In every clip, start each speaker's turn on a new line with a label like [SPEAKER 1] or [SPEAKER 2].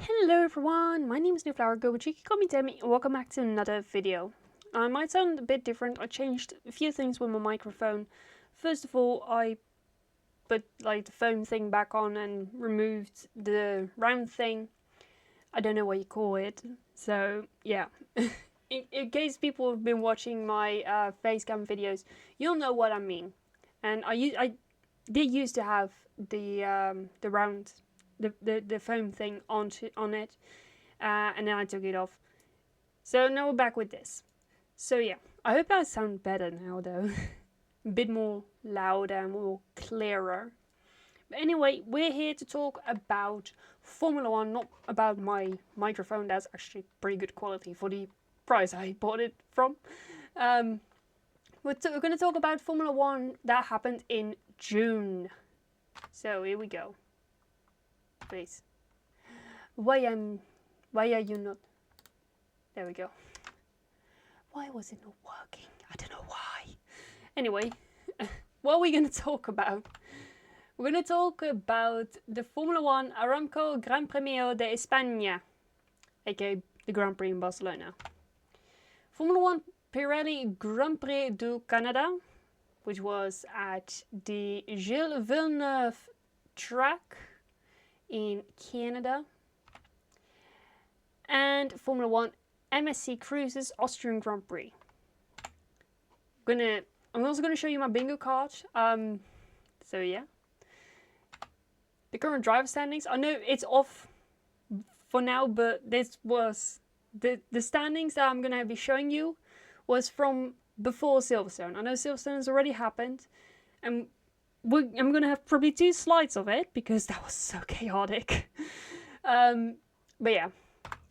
[SPEAKER 1] Hello everyone, my name is NewFlowerGirl, but you can call me Demi, and welcome back to another video. I might sound a bit different. I changed a few things with my microphone. First of all, I put the foam thing back on and removed the round thing. I don't know what you call it. So yeah, in case people have been watching my facecam videos, you'll know what I mean. And I did used to have the round the foam thing on it, and then I took it off. So now we're back with this. So yeah, I hope I sound better now though. A bit more louder and more clearer. But anyway, we're here to talk about Formula 1, not about my microphone. That's actually pretty good quality for the price I bought it from. We're going to talk about Formula 1 that happened in June. So here we go. Please. Why are you not? There we go. Why was it not working? I don't know why. Anyway, what are we going to talk about? We're going to talk about the Formula 1 Aramco Gran Premio de España, aka the Grand Prix in Barcelona. Formula 1 Pirelli Grand Prix du Canada, which was at the Gilles Villeneuve track in Canada. And Formula 1 MSC Cruises Austrian Grand Prix. I'm also gonna show you my bingo card. So yeah. The current driver standings. I know it's off for now, but this was the standings that I'm gonna be showing you was from before Silverstone. I know Silverstone has already happened, and I'm gonna have probably 2 slides of it because that was so chaotic. But yeah.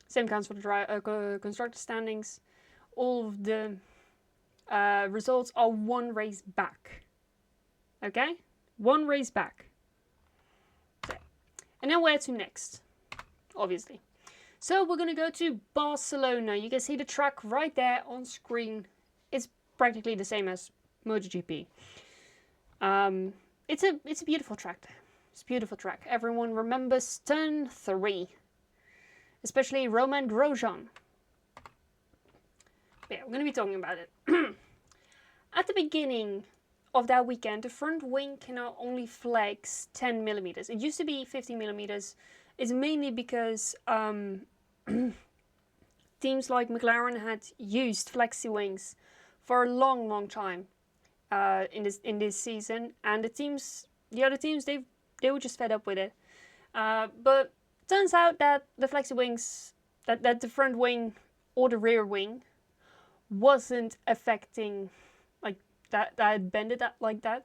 [SPEAKER 1] Same counts for the constructor standings. All of the results are 1 race back. Okay? 1 race back. Okay. And then where to next? Obviously. So we're going to go to Barcelona. You can see the track right there on screen. It's practically the same as MotoGP. It's a beautiful track there. It's a beautiful track. Everyone remembers turn 3. Especially Romain Grosjean. But yeah, we're going to be talking about it. At the beginning of that weekend, the front wing can now only flex 10 millimeters. It used to be 50 millimeters. It's mainly because teams like McLaren had used flexi wings for a long time in this season, and the other teams, they were just fed up with it. But turns out that the flexi wings, that the front wing or the rear wing wasn't affecting, like that bended that like that.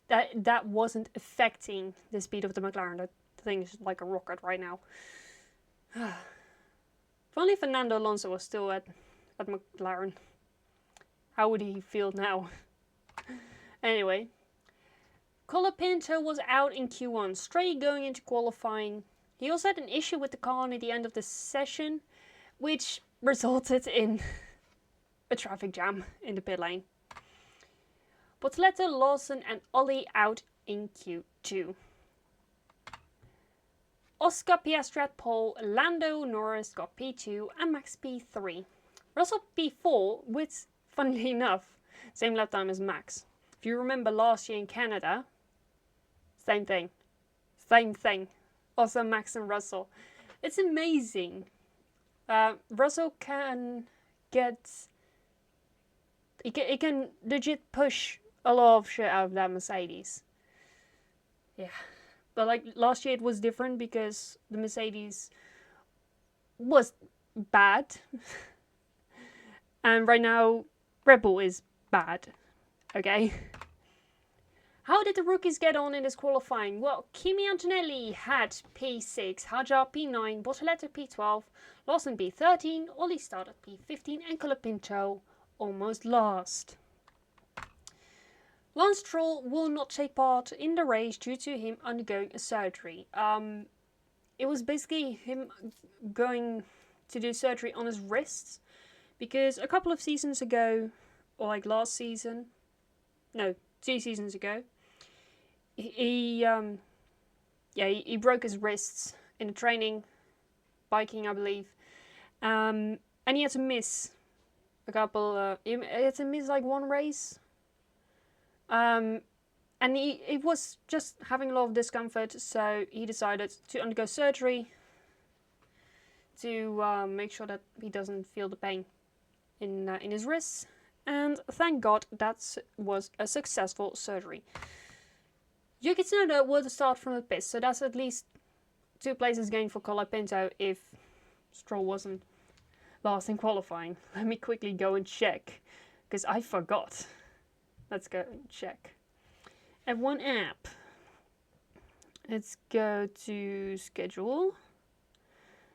[SPEAKER 1] That wasn't affecting the speed of the McLaren. That thing is like a rocket right now. If only Fernando Alonso was still at McLaren. How would he feel now? Anyway, Colapinto was out in Q1, straight going into qualifying. He also had an issue with the car near the end of the session, which resulted in a traffic jam in the pit lane. Bortoleto, Lawson and Ollie out in Q2. Oscar Piastri at pole, Lando Norris got P2 and Max P3. Russell P4 with, funnily enough, same lap time as Max. If you remember last year in Canada, same thing. Also Max and Russell. It's amazing. Russell can get... He can legit push a lot of shit out of that Mercedes. Yeah. But like last year it was different because the Mercedes was bad. And right now Red Bull is bad. Okay? How did the rookies get on in this qualifying? Well, Kimi Antonelli had P6, Hajar P9, Bortoleto P12, Lawson P13, Ollie started P15 and Colapinto almost last. Lance Stroll will not take part in the race due to him undergoing a surgery. It was basically him going to do surgery on his wrists because a couple of seasons ago, or like last season, no, 2 seasons ago, he broke his wrists in the training biking, I believe. And he had to miss a couple, he had to miss like one race. And he was just having a lot of discomfort, so he decided to undergo surgery to make sure that he doesn't feel the pain in his wrists. And thank God that was a successful surgery. Yuki Tsunoda would start from the pits, so that's at least 2 places gained for Colapinto if Stroll wasn't last in qualifying. Let me quickly go and check, because I forgot. Let's go and check. F1 app. Let's go to schedule.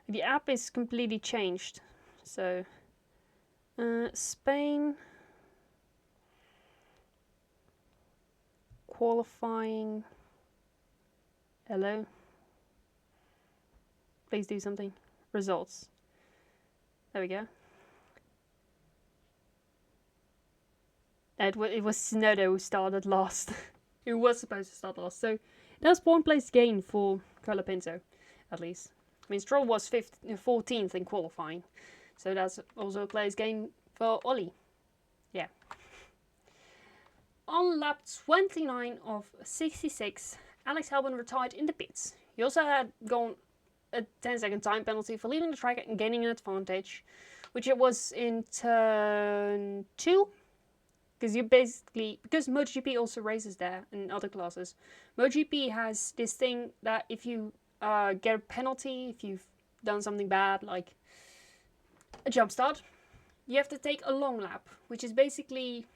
[SPEAKER 1] The app is completely changed. So, Spain. Qualifying. Hello. Please do something. Results. There we go. It was Tsunoda who started last. Who was supposed to start last. So that's 1 place gain for Colapinto, at least. I mean, Stroll was 14th in qualifying. So that's also a place gain for Ollie. Yeah. On lap 29 of 66, Alex Albon retired in the pits. He also had gone a 10-second time penalty for leaving the track and gaining an advantage, which it was in turn 2. Because MotoGP also races there in other classes. MotoGP has this thing that if you get a penalty, if you've done something bad, like a jump start, you have to take a long lap, which is basically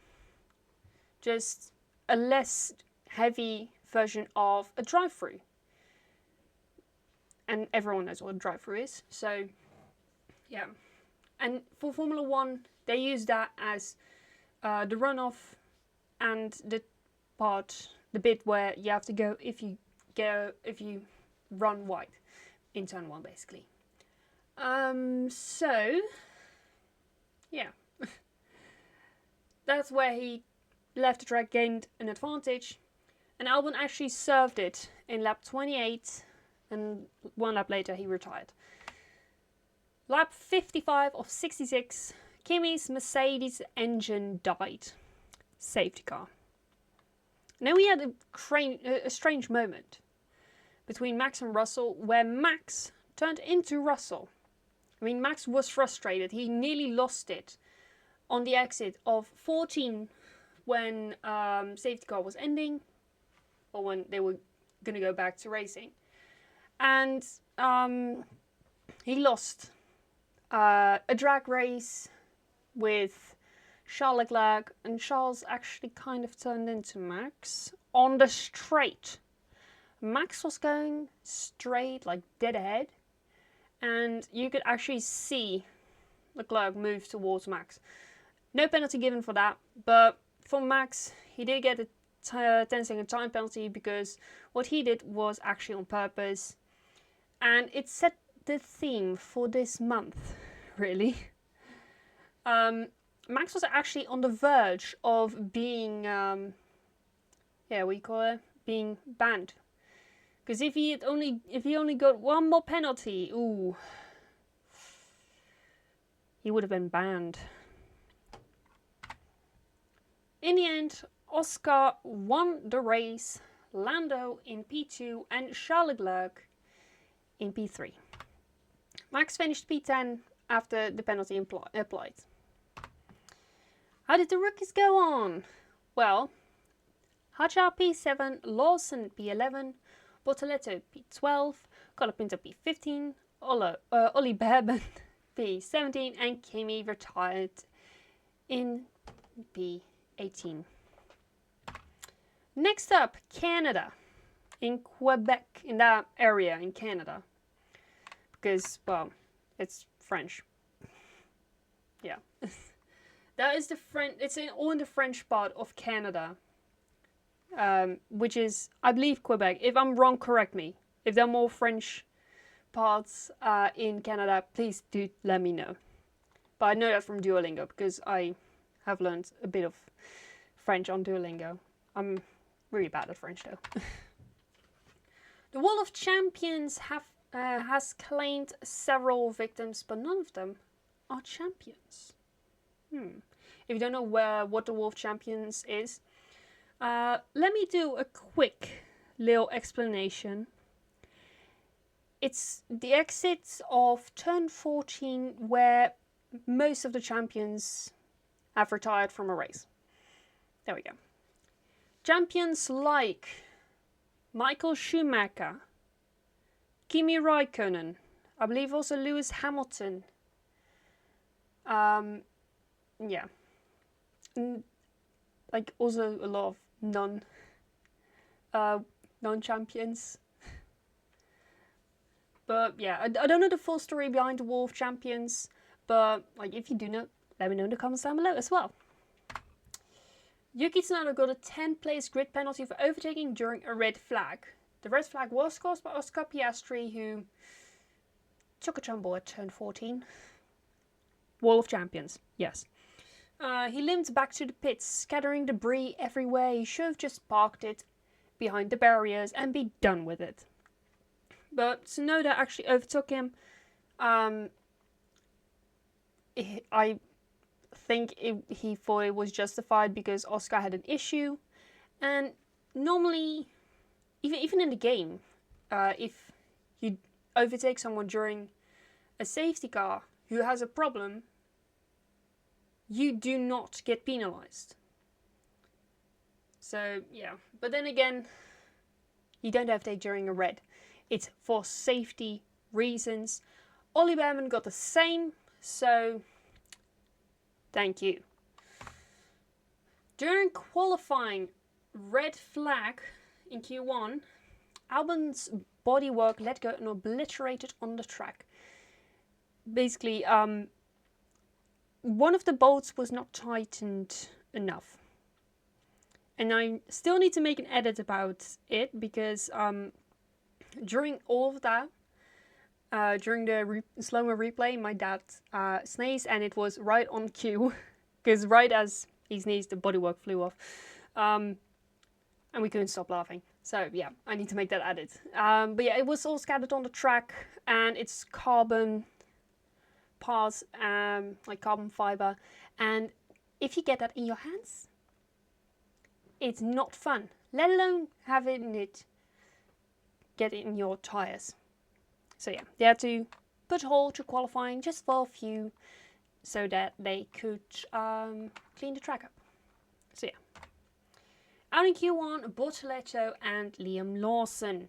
[SPEAKER 1] just a less heavy version of a drive-through. And everyone knows what a drive-through is, so yeah. And for Formula 1, they use that as the runoff and the bit where you have to go if you run wide in turn 1, basically. So yeah, that's where he left the track, gained an advantage, and Albon actually served it in lap 28, and 1 lap later he retired. Lap 55 of 66. Kimi's Mercedes engine died. Safety car. Now we had a strange moment between Max and Russell, where Max turned into Russell. I mean, Max was frustrated. He nearly lost it on the exit of 14 when safety car was ending, or when they were going to go back to racing. And he lost a drag race with Charles Leclerc, and Charles actually kind of turned into Max on the straight. Max was going straight, like dead ahead, and you could actually see Leclerc move towards Max. No penalty given for that, but for Max, he did get a 10-second time penalty because what he did was actually on purpose, and it set the theme for this month, really. Max was actually on the verge of being, being banned. Because if he only got 1 more penalty, ooh, he would have been banned. In the end, Oscar won the race, Lando in P2 and Charles Leclerc in P3. Max finished P10 after the penalty applied. How did the rookies go on? Well, Hadjar P7, Lawson P11, Bortoletto P12, Colapinto P15, Ollie Berben P17, and Kimi retired in P18. Next up, Canada. In Quebec, in that area in Canada. Because, well, it's French. Yeah. That is the French, it's all in the French part of Canada. Which is, I believe, Quebec. If I'm wrong, correct me. If there are more French parts in Canada, please do let me know. But I know that from Duolingo, because I have learned a bit of French on Duolingo. I'm really bad at French, though. The Wall of Champions have has claimed several victims, but none of them are champions. If you don't know what the Wolf Champions is, let me do a quick little explanation. It's the exits of turn 14 where most of the champions have retired from a race. There we go. Champions like Michael Schumacher, Kimi Raikkonen, I believe also Lewis Hamilton. Yeah. Like also a lot of non-champions. But yeah, I don't know the full story behind the Wolf Champions, but like if you do know, let me know in the comments down below as well. Yuki Tsunoda got a 10-place grid penalty for overtaking during a red flag. The red flag was caused by Oscar Piastri, who took a tumble at turn 14. Wall of Champions, yes. He limped back to the pits, scattering debris everywhere. He should have just parked it behind the barriers and be done with it. But Tsunoda actually overtook him. I think he thought it was justified because Oscar had an issue. And normally, even in the game, if you overtake someone during a safety car who has a problem, you do not get penalized. So yeah, but then again, you don't overtake during a red. It's for safety reasons. Ollie Behrman got the same, so thank you. During qualifying, red flag in Q1, Albon's bodywork let go and obliterated on the track. Basically, one of the bolts was not tightened enough. And I still need to make an edit about it because during all of that, during the slow-mo replay, my dad sneezed and it was right on cue. Because right as he sneezed, the bodywork flew off. And we couldn't stop laughing. So yeah, I need to make that edit. But yeah, it was all scattered on the track and it's carbon parts, like carbon fiber. And if you get that in your hands, it's not fun. Let alone having it get in your tires. So yeah, they had to put a halt to qualifying just for a few so that they could clean the track up. So yeah. Out in Q1, Bortoleto and Liam Lawson.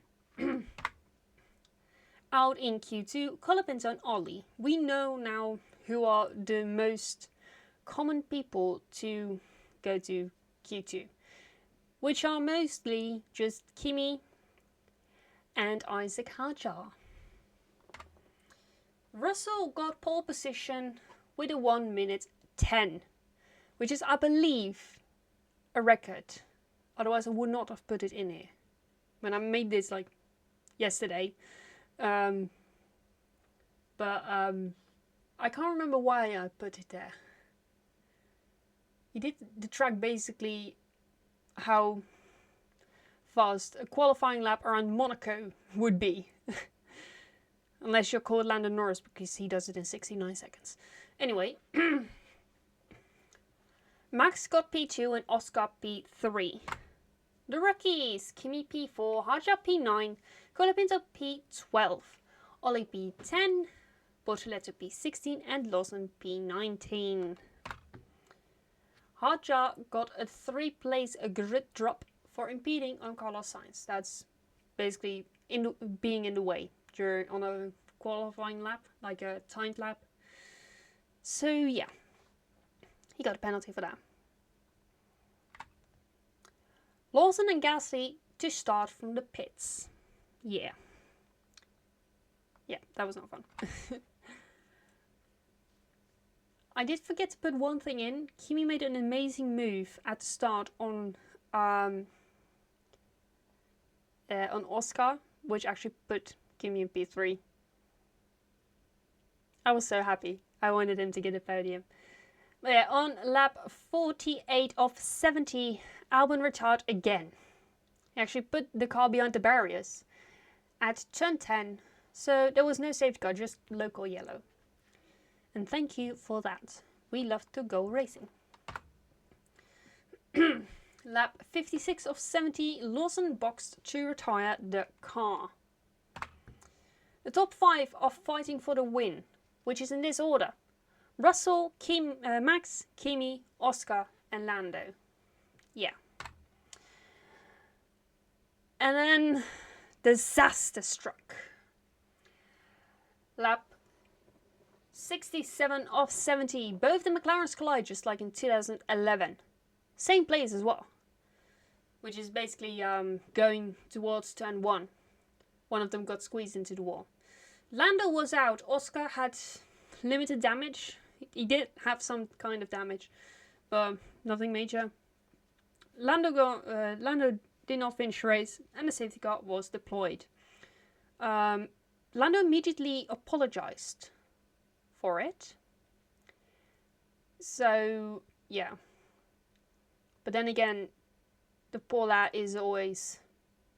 [SPEAKER 1] Out in Q2, Colapinto and Ollie. We know now who are the most common people to go to Q2, which are mostly just Kimi and Isaac Hadjar. Russell got pole position with a 1:10, which is, I believe, a record. Otherwise, I would not have put it in here. When I made this like yesterday, but I can't remember why I put it there. He did the track basically how fast a qualifying lap around Monaco would be. Unless you're called Lando Norris, because he does it in 69 seconds. Anyway, Max got P2 and Oscar P3. The rookies, Kimi P4, Hadjar P9, Colapinto P12, Ollie P10, Bortoleto P16 and Lawson P19. Hadjar got a 3-place grid drop for impeding on Carlos Sainz. That's basically being in the way on a qualifying lap, like a timed lap. So yeah, he got a penalty for that. Lawson and Gasly to start from the pits. Yeah, that was not fun. I did forget to put one thing in. Kimi made an amazing move at the start on Oscar, which actually put Kimi in P3. I was so happy. I wanted him to get a podium. But yeah, on lap 48 of 70, Albon retired again. He actually put the car behind the barriers at turn 10 So there was no safety car, just local yellow. And thank you for that. We love to go racing. Lap 56 of 70, Lawson boxed to retire the car. The top 5 are fighting for the win, which is in this order. Russell, Max, Kimi, Oscar and Lando. Yeah. And then disaster struck. Lap 67 of 70. Both the McLarens collide just like in 2011. Same place as well. Which is basically going towards turn 1. One of them got squeezed into the wall. Lando was out. Oscar had limited damage. He did have some kind of damage, but nothing major. Lando did not finish the race, and the safety car was deployed. Lando immediately apologized for it. So, yeah. But then again, the poor lad is always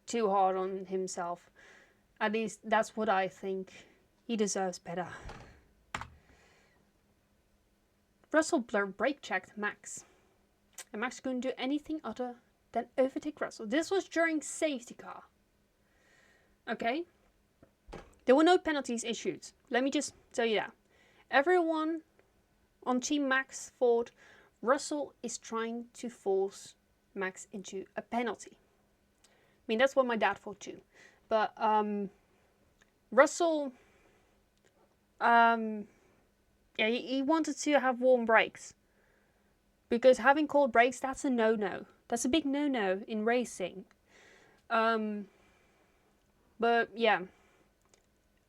[SPEAKER 1] too hard on himself. At least that's what I think. He deserves better. Russell brake checked Max. And Max couldn't do anything other than overtake Russell. This was during safety car. Okay? There were no penalties issued. Let me just tell you that. Everyone on Team Max thought Russell is trying to force Max into a penalty. I mean, that's what my dad thought too. But Russell, yeah, he wanted to have warm brakes. Because having cold brakes, that's a no-no. That's a big no-no in racing. But yeah,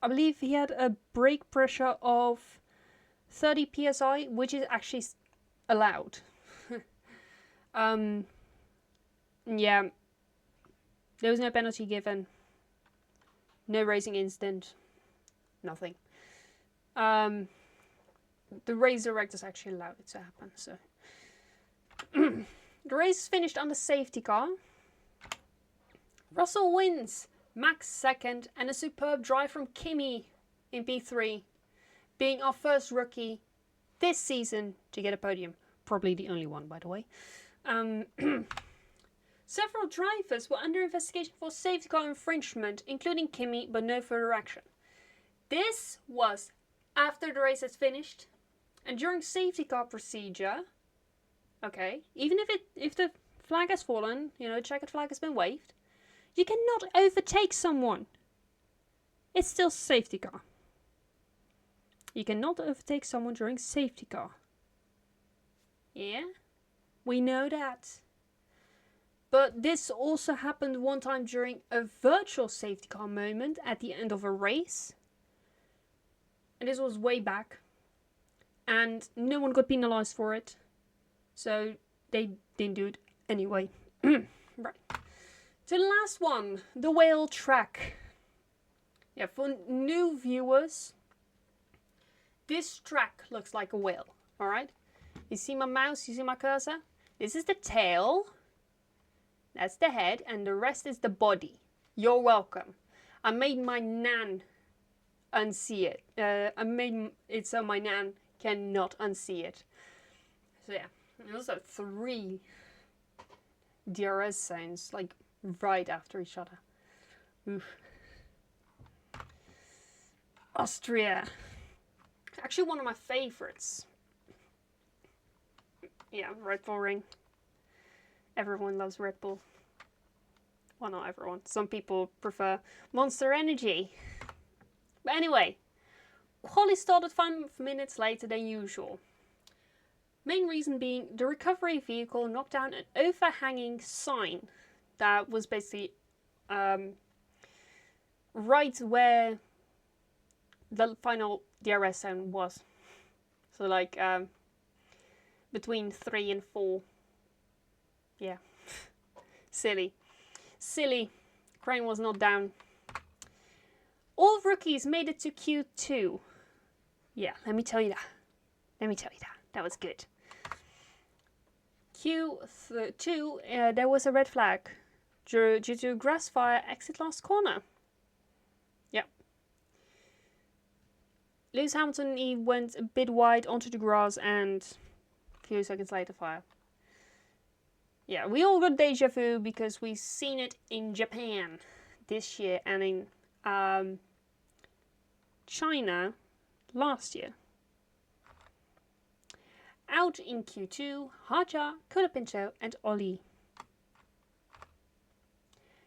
[SPEAKER 1] I believe he had a brake pressure of 30 psi, which is actually allowed. Yeah, there was no penalty given. No racing incident. Nothing. The race directors actually allowed it to happen, so. The race finished on the safety car. Russell wins. Max second, and a superb drive from Kimi in P3, being our first rookie this season to get a podium. Probably the only one, by the way. Several drivers were under investigation for safety car infringement, including Kimi, but no further action. This was after the race has finished, and during safety car procedure. Okay, even if the flag has fallen, you know, the checkered flag has been waved, you cannot overtake someone. It's still safety car. You cannot overtake someone during safety car. Yeah, we know that. But this also happened one time during a virtual safety car moment at the end of a race. And this was way back. And no one got penalized for it. So they didn't do it anyway. Right. To the last one, the whale track. Yeah, for new viewers, this track looks like a whale. Alright? You see my mouse? You see my cursor? This is the tail. That's the head. And the rest is the body. You're welcome. I made my nan unsee it. I made it so my nan cannot unsee it. So yeah. And also 3 DRS sounds, like, right after each other. Oof. Austria. Actually one of my favorites. Yeah, Red Bull Ring. Everyone loves Red Bull. Well, not everyone. Some people prefer Monster Energy. But anyway, quali started 5 minutes later than usual. Main reason being the recovery vehicle knocked down an overhanging sign that was basically right where the final DRS zone was. So like between 3 and 4. Yeah. Silly. Crane was not down. All rookies made it to Q2. Yeah, let me tell you that. That was good. Q2, there was a red flag due to grass fire exit last corner. Yep. Lewis Hamilton, he went a bit wide onto the grass and a few seconds later fire. Yeah, we all got deja vu because we've seen it in Japan this year and in China last year. Out in Q2, Haja, Colapinto and Ollie.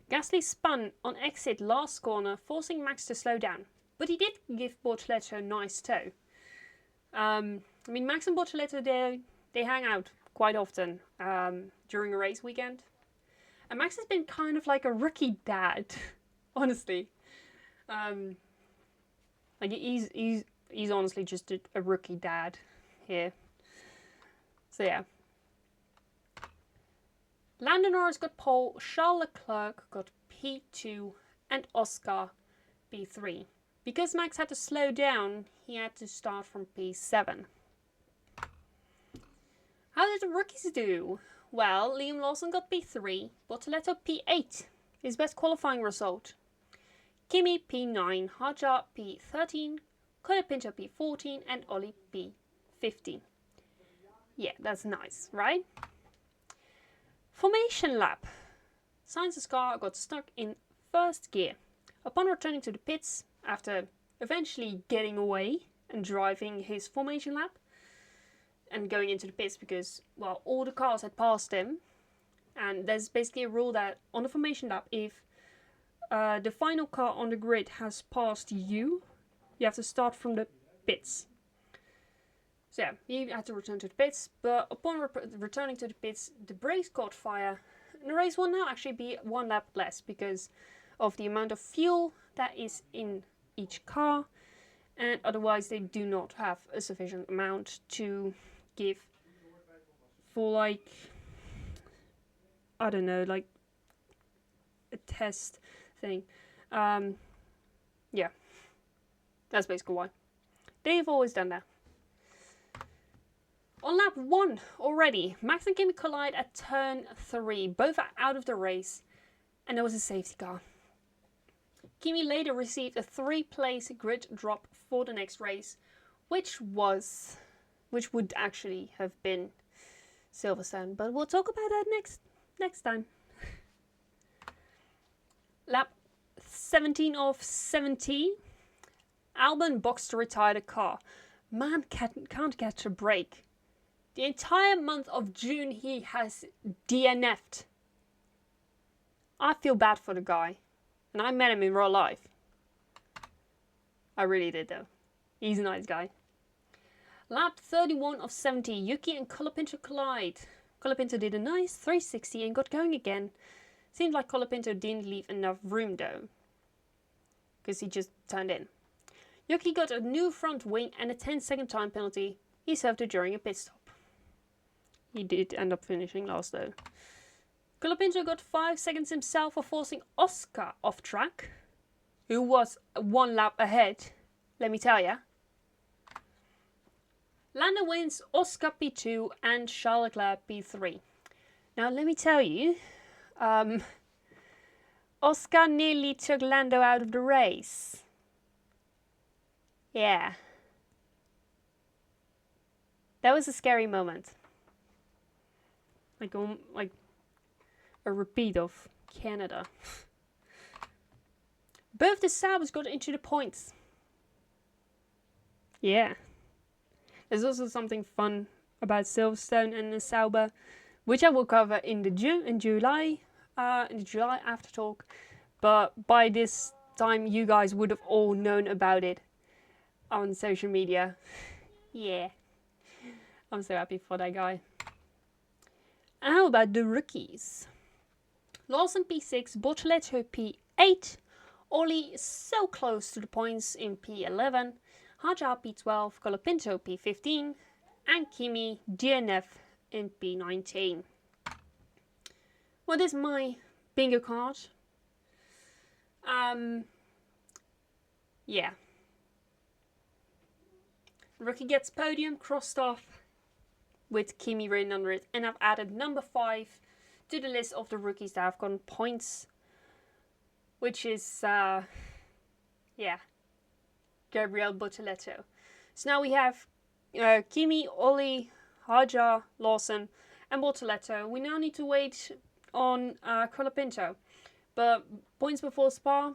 [SPEAKER 1] Gasly spun on exit last corner, forcing Max to slow down. But he did give Bortoleto a nice tow. I mean, Max and Bortoleto, they hang out quite often during a race weekend. And Max has been kind of like a rookie dad, honestly. Like he's honestly just a rookie dad here. So yeah. Lando Norris got pole, Charles Leclerc got P2 and Oscar P3. Because Max had to slow down, he had to start from P7. How did the rookies do? Well, Liam Lawson got P3, Bortoleto P8, his best qualifying result. Kimi P9, Haja P13, Colapinto P14 and Ollie P15. Yeah, that's nice, right? Formation lap. Sainz's car got stuck in first gear. Upon returning to the pits, after eventually getting away and driving his formation lap, and going into the pits because, well, all the cars had passed him. And there's basically a rule that on the formation lap, if the final car on the grid has passed you, you have to start from the pits. So yeah, he had to return to the pits, but upon returning to the pits, the brakes caught fire. And the race will now actually be one lap less because of the amount of fuel that is in each car, and otherwise they do not have a sufficient amount to give for, like, I don't know, like a test thing. Yeah, that's basically why. They've always done that. On lap 1 already, Max and Kimi collide at turn 3. Both are out of the race, and there was a safety car. Kimi later received a 3-place grid drop for the next race, which would actually have been Silverstone, but we'll talk about that next time. Lap 17 of 70. Albon boxed to retire the car. Man can't catch a break. The entire month of June he has DNF'd. I feel bad for the guy. And I met him in real life. I really did though. He's a nice guy. Lap 31 of 70. Yuki and Colapinto collide. Colapinto did a nice 360 and got going again. Seemed like Colapinto didn't leave enough room though, because he just turned in. Yuki got a new front wing and a 10-second time penalty. He served it during a pit stop. He did end up finishing last though. Colapinto got 5 seconds himself for forcing Oscar off track, who was 1 lap ahead, let me tell ya. Lando wins, Oscar P2 and Charles Leclerc P3. Now let me tell you, Oscar nearly took Lando out of the race. Yeah. That was a scary moment. Like a repeat of Canada. Both the Saubers got into the points. Yeah. There's also something fun about Silverstone and the Sauber, which I will cover in the July Aftertalk. But by this time, you guys would have all known about it on social media. Yeah. I'm so happy for that guy. And how about the rookies? Lawson P6, Bortoleto P8, Ollie so close to the points in P11, Haja P12, Colapinto P15, and Kimi DNF in P19. What is my bingo card? Yeah. Rookie gets podium crossed off with Kimi written under it, and I've added number 5 to the list of the rookies that have gotten points, which is yeah, Gabriel Bortoleto. So now we have Kimi, Ollie, Hajar, Lawson, and Bortoleto. We now need to wait on Colapinto. But points before Spa.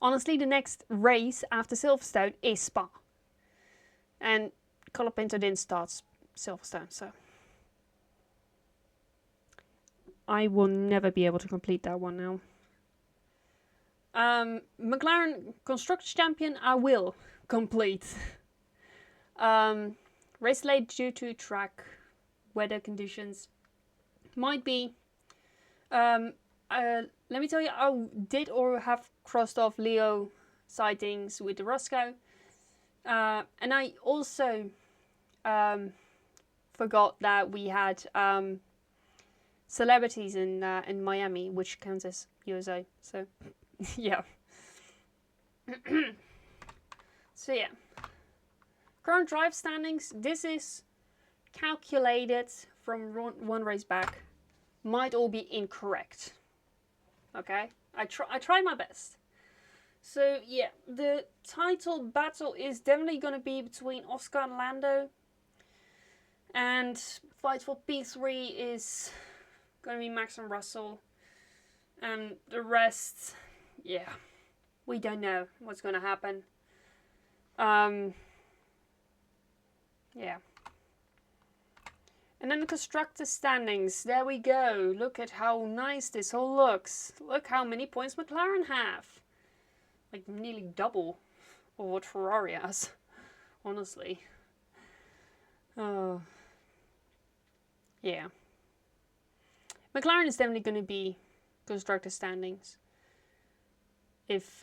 [SPEAKER 1] Honestly, the next race after Silverstone is Spa. And Colapinto didn't start Silverstone, so I will never be able to complete that one now. McLaren Constructors Champion, I will complete. Race late due to track weather conditions. Might be. Let me tell you, I did or have crossed off Leo sightings with the Roscoe. And I also forgot that we had celebrities in Miami, which counts as USA. So, yeah. So, yeah. Current drive standings. This is calculated from one race back. Might all be incorrect. Okay? I tried my best. So, yeah. The title battle is definitely going to be between Oscar and Lando. And fight for P3 is going to be Max and Russell. And the rest, yeah, we don't know what's going to happen. Yeah. And then the constructor standings. There we go. Look at how nice this all looks. Look how many points McLaren have. Like nearly double of what Ferrari has. Honestly. Oh. Yeah. McLaren is definitely going to be constructor standings. If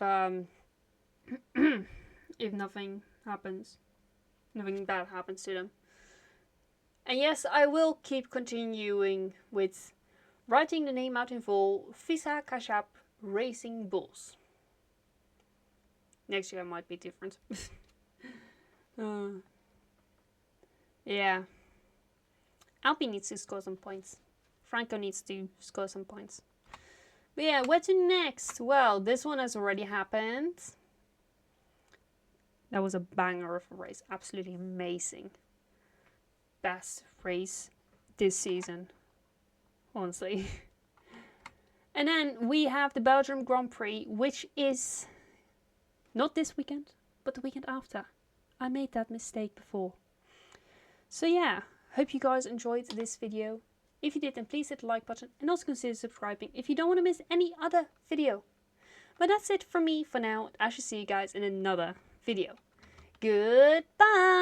[SPEAKER 1] if nothing happens. Nothing bad happens to them. And yes, I will keep continuing with writing the name out in full. Visa Kashap Racing Bulls. Next year might be different. Yeah. Alpine needs to score some points. Franco needs to score some points. But yeah, where to next? Well, this one has already happened. That was a banger of a race. Absolutely amazing. Best race this season. Honestly. And then we have the Belgium Grand Prix, which is not this weekend, but the weekend after. I made that mistake before. So yeah, hope you guys enjoyed this video. If you did, then please hit the like button and also consider subscribing if you don't want to miss any other video. But that's it from me for now. I shall see you guys in another video. Goodbye!